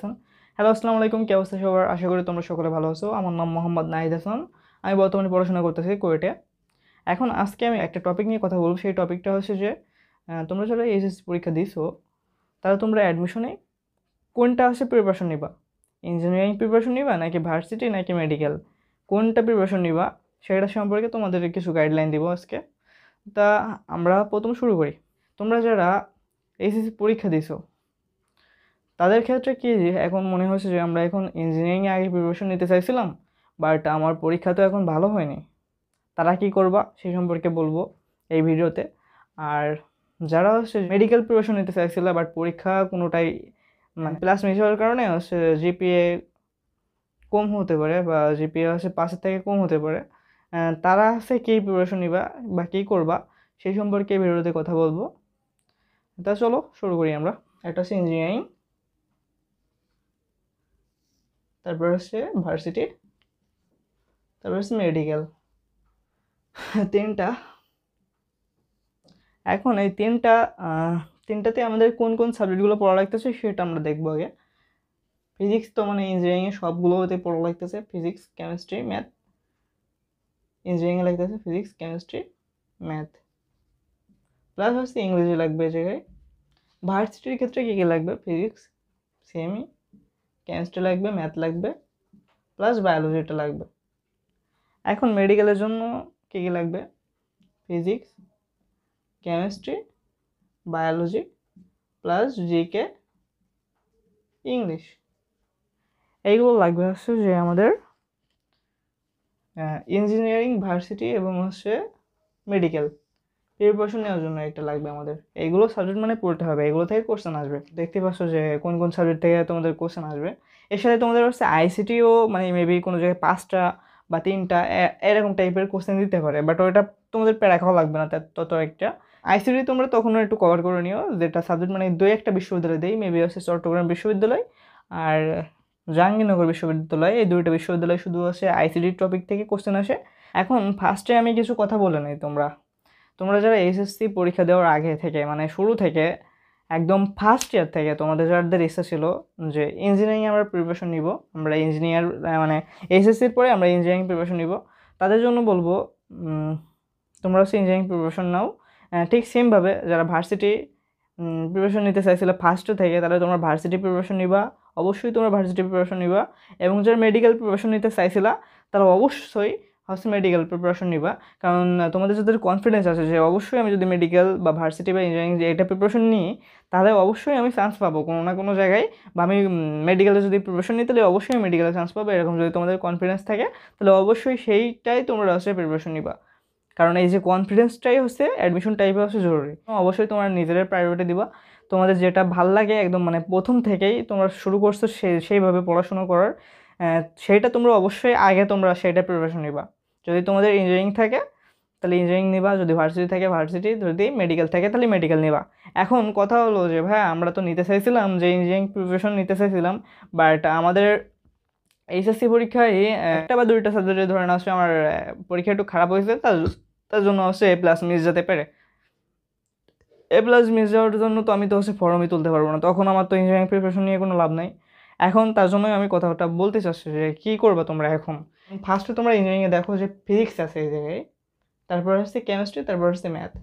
Hasan. Hello, আসসালামু আলাইকুম। কি অবস্থা সবার? আশা করি তোমরা সকলে ভালো আছো। আমার নাম মোহাম্মদ নাহিদ হাসান। আমি বর্তমানে পড়াশোনা করতেছি কুয়েটে। এখন আজকে আমি একটা টপিক নিয়ে কথা বলবো। সেই টপিকটা হচ্ছে যে তোমরা যারা এইচএসসি পরীক্ষা দিছো তারা তোমরা অ্যাডমিশনে কোনটা হচ্ছে প্রিপারেশন নিবা? ইঞ্জিনিয়ারিং প্রিপারেশন নিবা নাকি ভার্সিটি নাকি মেডিকেল? কোনটা প্রিপারেশন নিবা সেটা সম্পর্কে তোমাদের কিছু গাইডলাইন দিব আজকে। তা আমরা প্রথম শুরু করি। তোমরা যারা এইচএসসি পরীক্ষা দিছো তাদের ক্ষেত্রে কি এখন মনে হচ্ছে যে আমরা এখন ইঞ্জিনিয়ারিংয়ে আগে প্রিপারেশন নিতে চাইছিলাম, বাট আমার পরীক্ষা তো এখন ভালো হয়নি, তারা কি করবা সেই সম্পর্কে বলবো এই ভিডিওতে। আর যারা হচ্ছে মেডিকেল প্রিপারেশন নিতে চাইছিল বাট পরীক্ষা কোনোটাই মানে প্লাস মিস হওয়ার কারণে হচ্ছে জিপিএ কম হতে পারে বা জিপিএ হচ্ছে 5-এর থেকে কম হতে পারে, তারা হচ্ছে কী প্রিপারেশন নিবা বা কী করবা সেই সম্পর্কে এই ভিডিওতে কথা বলবো। তা চলো শুরু করি আমরা। একটা হচ্ছে ইঞ্জিনিয়ারিং, তারপর হচ্ছে ভার্সিটি, তারপর হচ্ছে মেডিকেল। তিনটা। এখন এই তিনটাতে আমাদের কোন কোন সাবজেক্টগুলো পড়া লাগতেছে সেটা আমরা দেখবো আগে। ফিজিক্স তো মানে ইঞ্জিনিয়ারিংয়ে সবগুলোতে পড়া লাগতেছে, ফিজিক্স কেমিস্ট্রি ম্যাথ। ইঞ্জিনিয়ারিংয়ে লাগতেছে ফিজিক্স কেমিস্ট্রি ম্যাথ, প্লাস হচ্ছে ইংরেজি লাগবে এই জায়গায়। ভার্সিটির ক্ষেত্রে কী কী লাগবে? ফিজিক্স সেমই, কেমিস্ট্রি লাগবে, ম্যাথ লাগবে, প্লাস বায়োলজিটা লাগবে। এখন মেডিকেলের জন্য কী কী লাগবে? Physics, chemistry, biology, plus GK, English. এইগুলো লাগবে হচ্ছে যে আমাদের ইঞ্জিনিয়ারিং, ভার্সিটি এবং হচ্ছে মেডিকেল প্রিপারেশন নেওয়ার জন্য এটা লাগবে আমাদের। এইগুলো সাবজেক্ট মানে পড়তে হবে, এগুলো থেকে কোশ্চেন আসবে। দেখতে পাচ্ছ যে কোন কোন সাবজেক্ট থেকে তোমাদের কোশ্চেন আসবে। এর সাথে তোমাদের হচ্ছে আইসিটিও মানে মেবি কোনো জায়গায় 5টা বা 3টা এরকম টাইপের কোশ্চেন দিতে পারে, বাট ওটা তোমাদের প্যারা খাওয়া লাগবে না তত একটা। আইসিটি তোমরা তখনও একটু কভার করে নিও, যেটা সাবজেক্ট মানে 2-1টা বিশ্ববিদ্যালয় দেয়, মেবি হচ্ছে চট্টগ্রাম বিশ্ববিদ্যালয় আর জাহাঙ্গীরনগর বিশ্ববিদ্যালয়। এই 2টা বিশ্ববিদ্যালয় শুধু হচ্ছে আইসিটি টপিক থেকে কোশ্চেন আসে। এখন ফার্স্টে আমি কিছু কথা বলে নিই। তোমরা যারা এইচএসসি পরীক্ষা দেওয়ার আগে থেকে মানে শুরু থেকে একদম ফার্স্ট ইয়ার থেকে তোমাদের যাদের ইচ্ছা ছিল যে ইঞ্জিনিয়ারিং আমরা প্রিপারেশন নিব, আমরা ইঞ্জিনিয়ার মানে এইচএসসির পরে আমরা ইঞ্জিনিয়ারিং প্রিপারেশন নিব, তাদের জন্য বলবো তোমরা হচ্ছে ইঞ্জিনিয়ারিং প্রিপারেশন নাও। ঠিক সেমভাবে যারা ভার্সিটি প্রিপারেশন নিতে চাইছিল ফার্স্ট থেকে, তাহলে তোমরা ভার্সিটি প্রিপারেশন নিবা, অবশ্যই তোমরা ভার্সিটি প্রিপারেশন নিবা। এবং যারা মেডিকেল প্রিপারেশন নিতে চাইছিলা তারা অবশ্যই হচ্ছে মেডিকেল প্রিপারেশন নিবা, কারণ তোমাদের যাদের কনফিডেন্স আছে যে অবশ্যই আমি যদি মেডিকেল বা ভার্সিটি বা ইঞ্জিনিয়ারিং যে এটা প্রিপারেশন নিই তাহলে অবশ্যই আমি চান্স পাবো কোনো না কোনো জায়গায়, বা আমি মেডিকেলে যদি প্রিপারেশন নিই তাহলে অবশ্যই মেডিকেলে চান্স পাবো, এরকম যদি তোমাদের কনফিডেন্স থাকে তাহলে অবশ্যই সেইটাই তোমরা হচ্ছে প্রিপারেশন নিবা। কারণ এই যে কনফিডেন্সটাই হচ্ছে অ্যাডমিশন টাইপে হচ্ছে জরুরি। অবশ্যই তোমরা নিজেদের প্রায়োরিটি দিবা, তোমাদের যেটা ভাল লাগে একদম মানে প্রথম থেকেই তোমরা শুরু করছো সেইভাবে পড়াশোনা করার, সেইটা তোমরা অবশ্যই আগে তোমরা সেইটা প্রিপারেশন নিবা। যদি তোমাদের ইঞ্জিনিয়ারিং থাকে তাহলে ইঞ্জিনিয়ারিং নিবা, যদি ভার্সিটি থাকে ভার্সিটি, যদি মেডিকেল থাকে তাহলে মেডিকেল নিবা। এখন কথা হলো যে ভাই আমরা তো নিতে চাইছিলাম যে ইঞ্জিনিয়ারিং প্রিপারেশন নিতে চাইছিলাম, বাট আমাদের এইচএসসি পরীক্ষায় একটা বা 2টা সাবজেক্টে ধরে না হচ্ছে আমার পরীক্ষা একটু খারাপ হয়েছে, তার তার জন্য হচ্ছে এ প্লাস মিস যেতে পারে। এ প্লাস মিস যাওয়ার জন্য তো আমি তো হচ্ছে ফর্মই তুলতে পারবো না, তখন আমার তো ইঞ্জিনিয়ারিং প্রিপারেশন নিয়ে কোনো লাভ নাই। এখন তার জন্যই আমি কথাটা বলতে চাচ্ছি যে কী করবা তোমরা এখন। ফার্স্টে তোমরা ইঞ্জিনিয়ারিংয়ে দেখো যে ফিজিক্স আছে এই জায়গায়, তারপর হচ্ছে কেমিস্ট্রি, তারপর হচ্ছে ম্যাথ।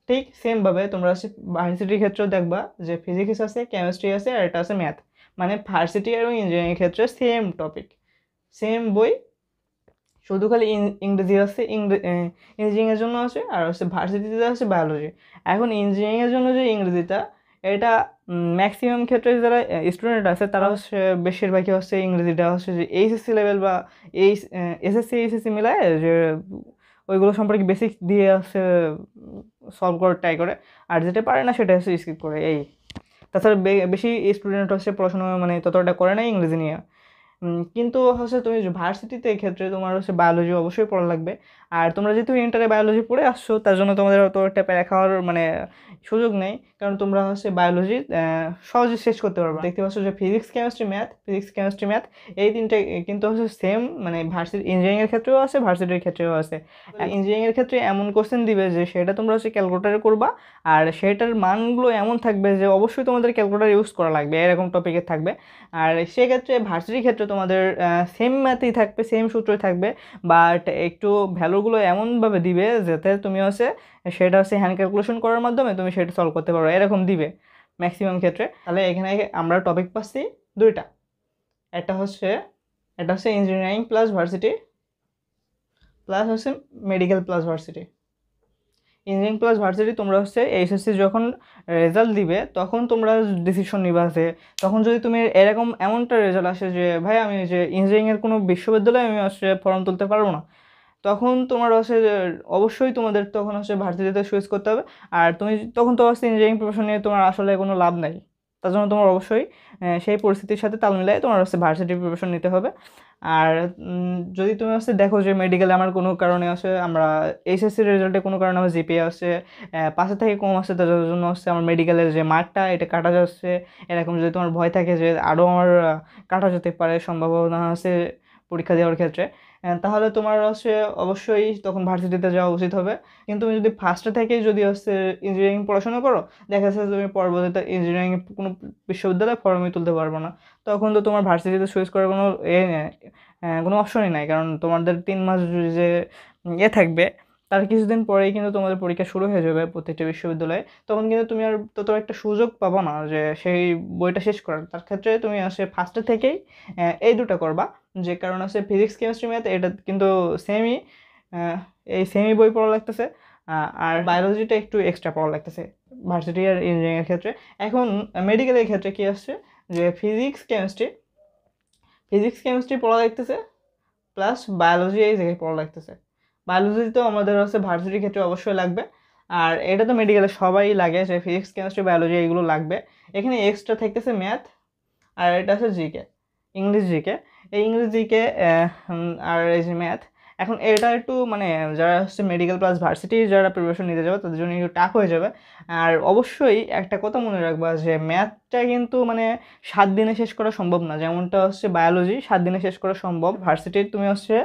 ঠিক সেমভাবে তোমরা হচ্ছে ভার্সিটির ক্ষেত্রেও দেখবা যে ফিজিক্স আছে, কেমিস্ট্রি আছে, আর এটা আছে ম্যাথ। মানে ভার্সিটি এবং ইঞ্জিনিয়ারিং ক্ষেত্রে সেম টপিক, সেম বই, শুধু খালি ইংরেজি আছে, ইঞ্জিনিয়ারিংয়ের জন্য আছে, আর হচ্ছে ভার্সিটিতে আছে বায়োলজি। এখন ইঞ্জিনিয়ারিংয়ের জন্য যে ইংরেজিটা, এটা ম্যাক্সিমাম ক্ষেত্রে যারা স্টুডেন্ট আছে তারা হচ্ছে বেশিরভাগই হচ্ছে ইংরেজিটা হচ্ছে যে এইচএসসি লেভেল বা এসএসসি এইচএসসি মিলায় যে ওইগুলো সম্পর্কে বেসিক দিয়ে হচ্ছে সলভ করার ট্রাই করে, আর যেটা পারে না সেটা হচ্ছে স্কিপ করে। এই তাছাড়া বেশি স্টুডেন্ট হচ্ছে পড়াশোনা মানে ততটা করে না ইংরেজি নিয়ে। কিন্তু হচ্ছে তুমি ভার্সিটিতে ক্ষেত্রে তোমার হচ্ছে বায়োলজি অবশ্যই পড়া লাগবে, আর তোমরা যেহেতু ইন্টারে বায়োলজি পড়ে আসছো তার জন্য তোমাদের অত একটা প্যারা খাওয়ার মানে সুযোগ নেই, কারণ তোমরা হচ্ছে বায়োলজি সহজে শেষ করতে পারবে। দেখতে পাচ্ছ যে ফিজিক্স কেমিস্ট্রি ম্যাথ এই তিনটে কিন্তু হচ্ছে সেম, মানে ভার্সিটি ইঞ্জিনিয়ারিংয়ের ক্ষেত্রেও আছে, ভার্সিটির ক্ষেত্রেও আছে। ইঞ্জিনিয়ারিংয়ের ক্ষেত্রে এমন কোশ্চেন দিবে যে সেটা তোমরা হচ্ছে ক্যালকুলেটারে করবা, আর সেটার মানগুলো এমন থাকবে যে অবশ্যই তোমাদের ক্যালকুলেটার ইউজ করা লাগবে, এরকম টপিকের থাকবে। আর সেক্ষেত্রে ভার্সিটির ক্ষেত্রে তোমাদের সেম ম্যাথই থাকবে, সেম সূত্রই থাকবে, বাট একটু ভ্যালুগুলো এমনভাবে দিবে যাতে তুমি হচ্ছে সেটা হচ্ছে হ্যান্ড ক্যালকুলেশন করার মাধ্যমে তুমি সেটা সলভ করতে পারো, এরকম দিবে ম্যাক্সিমাম ক্ষেত্রে। তাহলে এখানে আমরা টপিক পাচ্ছি দুইটা, একটা হচ্ছে ইঞ্জিনিয়ারিং প্লাস ভার্সিটি প্লাস হচ্ছে medical plus varsity. Engineering plus varsity তোমরা হচ্ছে এইচএসসি যখন রেজাল্ট দিবে তখন তোমরা ডিসিশন নিবা যে তখন যদি তুমি এমনটা রেজাল্ট আসে যে ভাই আমি যে ইঞ্জিনিয়ারিংয়ের কোনো বিশ্ববিদ্যালয়ে আমি হচ্ছে ফর্ম তুলতে পারবো না, তখন তোমার হচ্ছে অবশ্যই তোমাদের তখন হচ্ছে ভার্সিটিতে সুইচ করতে হবে। আর তুমি তখন তো হচ্ছে ইঞ্জিনিয়ারিং প্রফেশন নিয়ে তোমার আসলে কোনো লাভ নাই, তার জন্য তোমার অবশ্যই সেই পরিস্থিতির সাথে তাল মিলাই তোমার হচ্ছে ভার্সিটি প্রফেশন নিতে হবে। আর যদি তুমি হচ্ছে দেখো যে মেডিকেলে আমার কোনো কারণে আছে, আমরা এইচএসসি রেজাল্টে কোনো কারণে আমার জিপিএ আছে 5 থেকে কম আছে, তার জন্য হচ্ছে আমার মেডিকেলের যে মার্কটা এটা কাটা যাচ্ছে, এরকম যদি তোমার ভয় থাকে যে আরও আমার কাটা যেতে পারে সম্ভাবনা আছে পরীক্ষা দেওয়ার ক্ষেত্রে, তাহলে তোমার হচ্ছে অবশ্যই তখন ভার্সিটিতে যাওয়া উচিত হবে। কিন্তু তুমি যদি ফার্স্টে থেকেই যদি হচ্ছে ইঞ্জিনিয়ারিং পড়াশোনা করো, দেখা যাচ্ছে তুমি পরবর্তীতে ইঞ্জিনিয়ারিং কোনো বিশ্ববিদ্যালয়ে ফর্মই তুলতে পারবো না, তখন তো তোমার ভার্সিটিতে সুইচ করার কোনো কোনো অপশনই নাই, কারণ তোমাদের 3 মাস যে থাকবে তার কিছুদিন পরেই কিন্তু তোমাদের পরীক্ষা শুরু হয়ে যাবে প্রত্যেকটা বিশ্ববিদ্যালয়ে, তখন কিন্তু তুমি আর তত একটা সুযোগ পাবো না যে সেই বইটা শেষ করার। তার ক্ষেত্রে তুমি আসে ফার্স্টে থেকেই এই দুটো করবা, যে কারণ আছে ফিজিক্স কেমিস্ট্রি ম্যাথ এটা কিন্তু সেমই, এই সেমই বই পড়া লাগতেছে, আর বায়োলজিটা একটু এক্সট্রা পড়া লাগতেছে ভার্সিটি আর ইঞ্জিনিয়ারিংয়ের ক্ষেত্রে। এখন মেডিকেলের ক্ষেত্রে কি আসছে যে ফিজিক্স কেমিস্ট্রি পড়া লাগতেছে প্লাস বায়োলজি এই জায়গায় পড়া লাগতেছে। বায়োলজি তো আমাদের হচ্ছে ভার্সিটির ক্ষেত্রে অবশ্যই লাগবে, আর এটা তো মেডিকেলে সবাই লাগে যে ফিজিক্স কেমিস্ট্রি বায়োলজি এইগুলো লাগবে। এখানে এক্সট্রা থাকতেছে ম্যাথ, আর এটা হচ্ছে জিকে, ইংলিশ জিকে। এই ইংলিশ জিকে আর এই যে ম্যাথ, এখন এটা একটু মানে যারা হচ্ছে মেডিকেল প্লাস ভার্সিটি যারা প্রিপারেশন নিতে যাবে তাদের জন্য একটু টাফ হয়ে যাবে। আর অবশ্যই একটা কথা মনে রাখবা যে ম্যাথটা কিন্তু মানে 7 দিনে শেষ করা সম্ভব না, যেমনটা হচ্ছে বায়োলজি 7 দিনে শেষ করা সম্ভব, ভার্সিটির তুমি হচ্ছে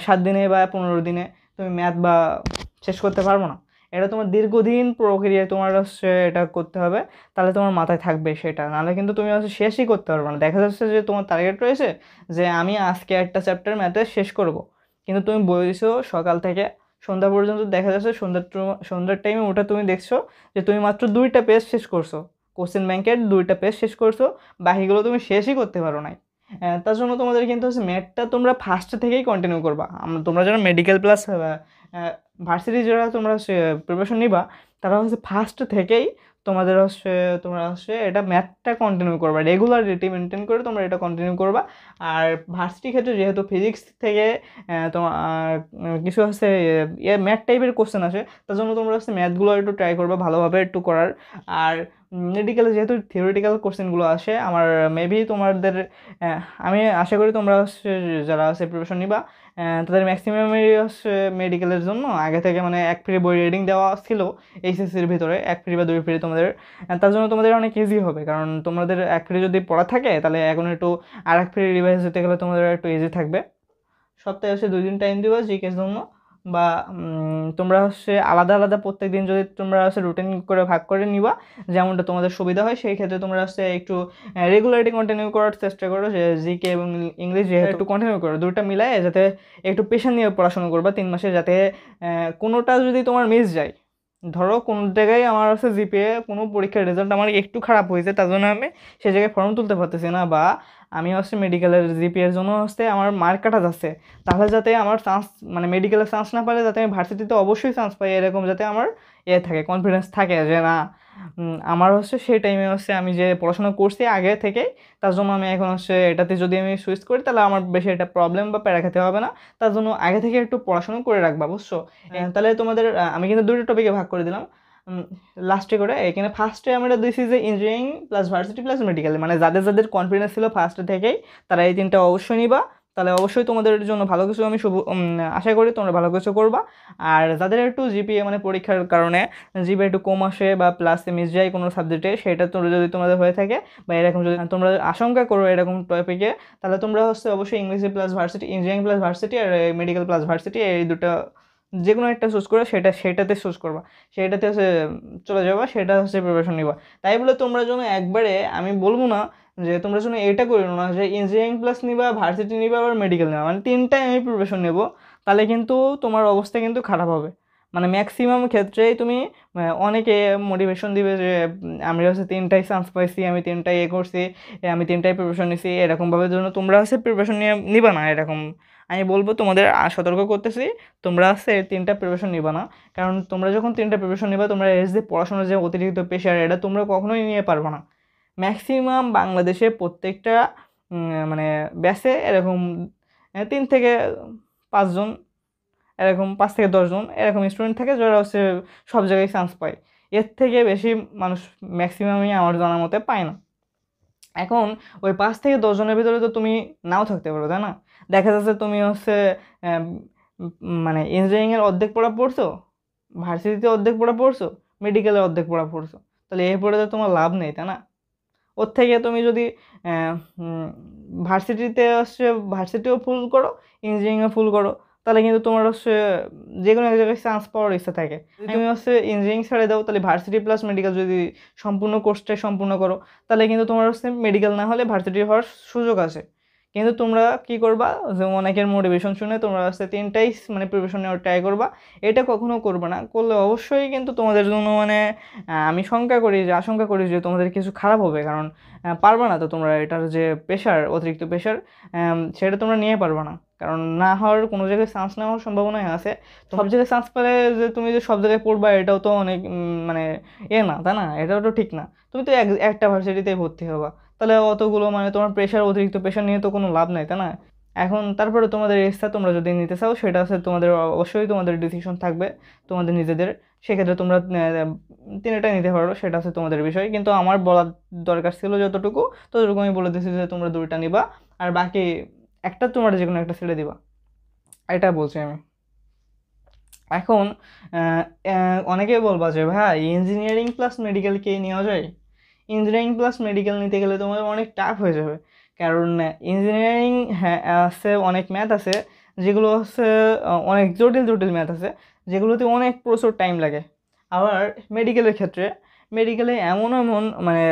7 দিনে বা 15 দিনে তুমি ম্যাথ বা শেষ করতে পারবো না। এটা তোমার দীর্ঘদিন প্রক্রিয়ায় তোমার হচ্ছে এটা করতে হবে, তাহলে তোমার মাথায় থাকবে সেটা, নাহলে কিন্তু তুমি হচ্ছে শেষই করতে পারবে না। দেখা যাচ্ছে যে তোমার টার্গেট রয়েছে যে আমি আজকে একটা চ্যাপ্টার ম্যাথে শেষ করব, কিন্তু তুমি বইছো সকাল থেকে সন্ধ্যা পর্যন্ত, দেখা যাচ্ছে সন্ধ্যার টাইমে ওটা তুমি দেখছো যে তুমি মাত্র 2টা পেজ শেষ করছো, কোশ্চেন ব্যাংকের 2টা পেজ শেষ করছো, বাকিগুলো তুমি শেষই করতে পারো নাই। তার জন্য তোমাদের কিন্তু হচ্ছে ম্যাথটা তোমরা ফার্স্ট থেকেই কন্টিনিউ করবা। তোমরা যারা মেডিকেল প্লাস ভার্সিটি যারা তোমরা প্রিপারেশন নিবা তারা হচ্ছে ফার্স্ট থেকেই তোমরা হচ্ছে এটা ম্যাথটা কন্টিনিউ করবা, রেগুলারিটি মেনটেন করে তোমরা এটা কন্টিনিউ করবা। আর ভার্সিটির ক্ষেত্রে যেহেতু ফিজিক্স থেকে তোমার কিছু হচ্ছে ম্যাথ টাইপের কোশ্চেন আসে, তার জন্য তোমরা হচ্ছে ম্যাথগুলো একটু ট্রাই করবা ভালোভাবে একটু করার। আর মেডিকেলে যেহেতু থিওরিটিক্যাল কোশ্চেনগুলো আসে আমার মেবি তোমাদের আমি আশা করি তোমরা হচ্ছে যারা হচ্ছে প্রিপারেশন নিবা তাদের ম্যাক্সিমামই হচ্ছে মেডিকেলের জন্য আগে থেকে মানে 1 ফ্রি বই রিডিং দেওয়া ছিল এইচএসসির ভিতরে, 1 ফ্রি বা 2 ফ্রি তোমাদের, তার জন্য তোমাদের অনেক ইজি হবে, কারণ তোমাদের 1 ফ্রি যদি পড়া থাকে তাহলে এখন একটু আর 1 ফ্রি রিভাইজ দিতে গেলে তোমাদের একটু ইজি থাকবে। সপ্তাহে হচ্ছে 2 দিন টাইম দিবা জিকের জন্য, বা তোমরা হচ্ছে আলাদা আলাদা প্রত্যেক দিন যদি তোমরা হচ্ছে রুটিন করে ভাগ করে নিবা যেমনটা তোমাদের সুবিধা হয়, সেই ক্ষেত্রে তোমরা হচ্ছে একটু রেগুলারিটি কন্টিনিউ করার চেষ্টা করো, যে জিকে এবং ইংলিশ যেহেতু একটু কন্টিনিউ করো, দুটো মিলায় যাতে একটু পেশা নিয়ে পড়াশোনা করবা 3 মাসে, যাতে কোনোটা যদি তোমার মিস যায়, ধরো কোন জায়গায় আমার হচ্ছে জিপিএ কোনো পরীক্ষার রেজাল্ট আমার একটু খারাপ হয়েছে তার জন্য আমি সে জায়গায় ফর্ম তুলতে পারতেছি না, বা আমি হচ্ছে মেডিকেলের জিপিএর জন্য হচ্ছে আমার মার্ক কাটা যাচ্ছে, তাহলে যাতে আমার চান্স মানে মেডিকেলের চান্স না পারে, যাতে আমি ভার্সিটিতে অবশ্যই চান্স পাই, এরকম যাতে আমার থাকে কনফিডেন্স থাকে যে না আমার হচ্ছে সেই টাইমে হচ্ছে আমি যে পড়াশোনা করছি আগে থেকে, তার জন্য আমি এখন হচ্ছে এটাতে যদি আমি সুইচ করি তাহলে আমার বেশি একটা প্রবলেম বা প্যারা খেতে হবে না, তার জন্য আগে থেকে একটু পড়াশোনা করে রাখবা, বুঝছো? তাহলে তোমাদের আমি কিন্তু 2টো টপিকে ভাগ করে দিলাম লাস্টে করে। এখানে ফার্স্টে আমরা দিয়েছি যে engineering plus varsity plus medical, মানে যাদের যাদের কনফিডেন্স ছিল ফার্স্টে থেকেই তারা এই 3টা অবশ্যই নিবা, তাহলে অবশ্যই তোমাদের জন্য ভালো কিছু আমি আশা করি তোমরা ভালো কিছু করবা। আর যাদের একটু জিপিএ মানে পরীক্ষার কারণে জিপিএ একটু কম আসে বা প্লাস মিস যায় কোনো সাবজেক্টে, সেটা তোমরা যদি তোমাদের হয়ে থাকে বা এরকম যদি তোমরা আশঙ্কা করো এরকম টপিকে, তাহলে তোমরা অবশ্যই ইংলিশে plus varsity, engineering plus varsity আর মেডিকেল প্লাস ভার্সিটি, এই দুটো যে কোনো একটা চুজ করে সেটাতে চুজ করবা, সেটাতে চলে যাবা, সেটা প্রিপারেশন নিবা। তাই বলে তোমরা যেন একবারে, আমি বলবো না যে তোমরা যেন এটা করে না যে ইঞ্জিনিয়ারিং প্লাস নিবা, ভার্সিটি নিবা, আবার মেডিকেল নেবা, মানে তিনটাই আমি প্রিপারেশন নেব, তাহলে কিন্তু তোমার অবস্থা কিন্তু খারাপ হবে। মানে ম্যাক্সিমাম ক্ষেত্রেই তুমি অনেকে মোটিভেশন দিবে যে আমি তিনটাই চান্স পাইছি, আমি তিনটাই করছি, আমি তিনটাই প্রিপারেশন নিছি, এরকমভাবে জন্য তোমরা প্রিপারেশন নিবা না। এরকম আমি বলবো, তোমাদের সতর্ক করতেছি, তোমরা তিনটা প্রিপারেশন নিবা না। কারণ তোমরা যখন তিনটা প্রিপারেশন নিবা, তোমরা যে পড়াশোনার যে অতিরিক্ত প্রেশার, এটা তোমরা কখনোই নিয়ে পারবে না। ম্যাক্সিমাম বাংলাদেশে প্রত্যেকটা মানে ব্যাচে এরকম 3 থেকে 5 জন, এরকম 5 থেকে 10 জন এরকম স্টুডেন্ট থাকে যারা সব জায়গায় চান্স পায়। এর থেকে বেশি মানুষ ম্যাক্সিমামই আমার জানার মতে পায় না। এখন ওই 5 থেকে 10 জনের ভিতরে তো তুমি নাও থাকতে পারো, তাই না? দেখা যাচ্ছে তুমি মানে ইঞ্জিনিয়ারিংয়ের অর্ধেক পড়া পড়ছো, ভার্সিটিতে অর্ধেক পড়া পড়ছো, মেডিকেলে অর্ধেক পড়া পড়ছো, তাহলে এই পড়ে তো তোমার লাভ নেই, তাই না? ওর থেকে তুমি যদি ভার্সিটিতে ভার্সিটিও ফুল করো, ইঞ্জিনিয়ারিংও ফুল করো, তাহলে কিন্তু তোমার যে কোনো এক জায়গায় চান্স পাওয়ার ইচ্ছা থাকে। তুমি ইঞ্জিনিয়ারিং ছেড়ে দাও, তাহলে ভার্সিটি প্লাস মেডিকেল যদি সম্পূর্ণ কোর্সটাই সম্পূর্ণ করো, তাহলে কিন্তু তোমার মেডিকেল না হলে ভার্সিটি হওয়ার সুযোগ আছে। কিন্তু তোমরা কি করবা, যে অনেকের মোটিভেশন শুনে তোমরা তিনটাই মানে প্রিপারেশন নেওয়ার ট্রাই করবা, এটা কখনো করবে না। করলে অবশ্যই কিন্তু তোমাদের জন্য মানে আমি আশঙ্কা করি যে তোমাদের কিছু খারাপ হবে। কারণ পারবা না তো তোমরা, এটার যে প্রেশার, অতিরিক্ত প্রেশার, সেটা তোমরা নিয়ে পারবা না। কারণ না হওয়ার কোনো জায়গায় চান্স নেওয়ার সম্ভাবনাই আছে। সব জায়গায় চান্স পেলে যে তুমি যে সব জায়গায় পড়বা, এটাও তো অনেক মানে না, তাই না? এটাও তো ঠিক না। তুমি তো একটা ভার্সিটিতেই ভর্তি হবা, তাহলে অতগুলো মানে তোমার অতিরিক্ত প্রেশার নিয়ে তো কোনো লাভ নাই, তাই না? এখন তারপরে তোমাদের ইচ্ছা, তোমরা যদি নিতে চাও সেটা তোমাদের অবশ্যই তোমাদের ডিসিশন থাকবে তোমাদের নিজেদের। সেক্ষেত্রে তোমরা তিনটাই নিতে পারো, সেটা তোমাদের বিষয়। কিন্তু আমার বলার দরকার ছিল ততটুকু আমি বলে দিচ্ছি যে তোমরা দুইটা নিবা, আর বাকি একটা তোমরা যে কোনো একটা ছেড়ে দিবা, এটা বলছি আমি। এখন অনেকে বলবা যে ভাই ইঞ্জিনিয়ারিং প্লাস মেডিকেল কে নেওয়া যায়? ইঞ্জিনিয়ারিং প্লাস মেডিকেল নিতে গেলে তোমাদের অনেক টাফ হয়ে যাবে। কারণ ইঞ্জিনিয়ারিং আছে, অনেক ম্যাথ আছে যেগুলো অনেক জটিল ম্যাথ আছে, যেগুলোতে অনেক প্রচুর টাইম লাগে। আবার মেডিকেলের ক্ষেত্রে মেডিকেলে এমন মানে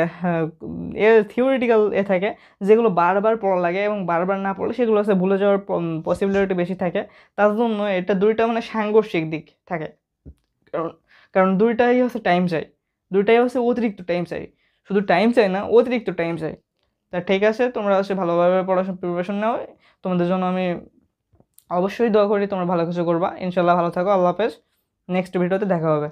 থিওরিটিক্যাল থাকে যেগুলো বারবার পড়া লাগে, এবং বারবার না পড়লে সেগুলো ভুলে যাওয়ার পসিবিলিটি বেশি থাকে। তার জন্য এটা দুইটা মানে সাংঘর্ষিক দিক থাকে। কারণ কারণ দুইটাই টাইম চাই, দুইটাই অতিরিক্ত টাইম চাই। শুধু টাইম চাই না, অতিরিক্ত টাইম চাই। তা ঠিক আছে, তোমরা ভালোভাবে পড়াশোনা প্রিপারেশন নাও। তোমাদের জন্য আমি অবশ্যই দোয়া করি তোমরা ভালো কিছু করবা। ইনশাল্লাহ ভালো থাকো। আল্লাহ হাফেজ। নেক্সট ভিডিওতে দেখা হবে।